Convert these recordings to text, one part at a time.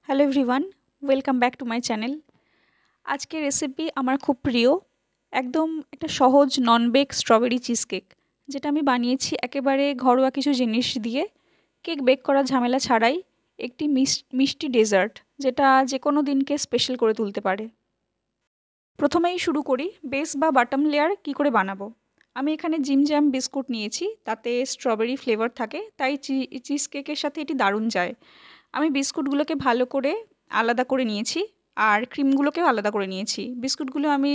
Hello everyone, welcome back to my channel. আজকের recipe আমার খুব প্রিয়, একদম একটা সহজ নন বেক স্ট্রবেরি চিজ কেক, যেটা আমি বানিয়েছি একেবারে ঘরোয়া কিছু জিনিস দিয়ে। কেক বেক করার ঝামেলা ছাড়াই একটি মিষ্টি ডেজার্ট, যেটা যে কোনো দিনকে স্পেশাল করে তুলতে পারে। প্রথমেই শুরু করি বেস বা বাটম লেয়ার কী করে বানাবো। আমি এখানে জিম জ্যাম বিস্কুট নিয়েছি, তাতে স্ট্রবেরি ফ্লেভার থাকে, তাই চিজ কেকের সাথে এটি দারুণ যায়। আমি বিস্কুটগুলোকে ভালো করে আলাদা করে নিয়েছি, আর ক্রিমগুলোকেও আলাদা করে নিয়েছি। বিস্কুটগুলো আমি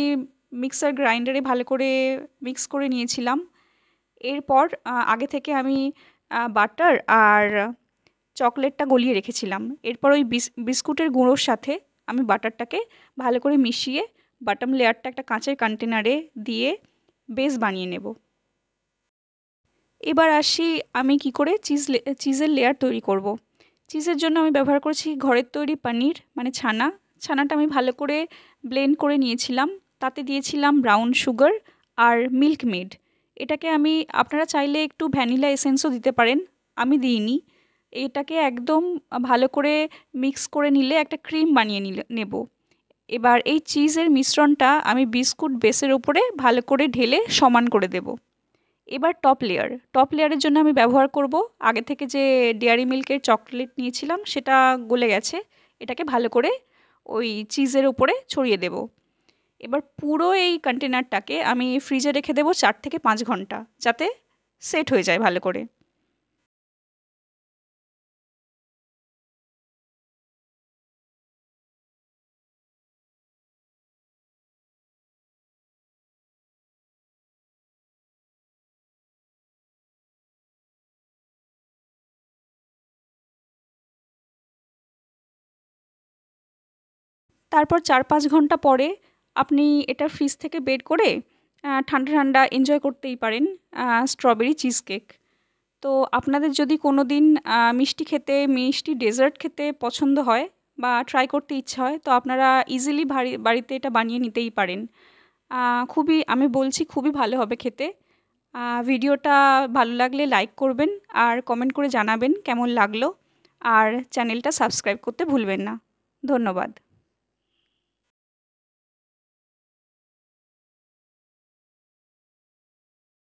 মিক্সার গ্রাইন্ডারে ভালো করে মিক্স করে নিয়েছিলাম। এরপর আগে থেকে আমি বাটার আর চকলেটটা গলিয়ে রেখেছিলাম। এরপর ওই বিস্কুটের গুঁড়োর সাথে আমি বাটারটাকে ভালো করে মিশিয়ে বাটাম লেয়ারটা একটা কাঁচের কন্টেনারে দিয়ে বেস বানিয়ে নেব। এবার আসি আমি কি করে চিজের লেয়ার তৈরি করব। চিজের জন্য আমি ব্যবহার করেছি ঘরের তৈরি পনির, মানে ছানাটা আমি ভালো করে ব্লেন্ড করে নিয়েছিলাম। তাতে দিয়েছিলাম ব্রাউন সুগার আর মিল্ক মেড। এটাকে আপনারা চাইলে একটু ভ্যানিলা এসেন্সও দিতে পারেন, আমি দিইনি। এটাকে একদম ভালো করে মিক্স করে নিলে একটা ক্রিম বানিয়ে নেব। এবার এই চিজের মিশ্রণটা আমি বিস্কুট বেসের উপরে ভালো করে ঢেলে সমান করে দেব। এবার টপ লেয়ারের জন্য আমি ব্যবহার করব আগে থেকে যে ডেয়ারি মিল্কের চকলেট নিয়েছিলাম, সেটা গলে গেছে। এটাকে ভালো করে ওই চিজের উপরে ছড়িয়ে দেব। এবার পুরো এই কন্টেনারটাকে আমি ফ্রিজে রেখে দেবো 4 থেকে 5 ঘন্টা, যাতে সেট হয়ে যায় ভালো করে। তারপর 4-5 ঘন্টা পরে আপনি এটা ফ্রিজ থেকে বের করে ঠান্ডা ঠান্ডা এনজয় করতেই পারেন স্ট্রবেরি চিজ কেক। তো আপনাদের যদি কোনো দিন মিষ্টি ডেজার্ট খেতে পছন্দ হয় বা ট্রাই করতে ইচ্ছা হয়, তো আপনারা ইজিলি বাড়িতে এটা বানিয়ে নিতেই পারেন। আমি বলছি খুবই ভালো হবে খেতে। ভিডিওটা ভালো লাগলে লাইক করবেন আর কমেন্ট করে জানাবেন কেমন লাগলো, আর চ্যানেলটা সাবস্ক্রাইব করতে ভুলবেন না। ধন্যবাদ।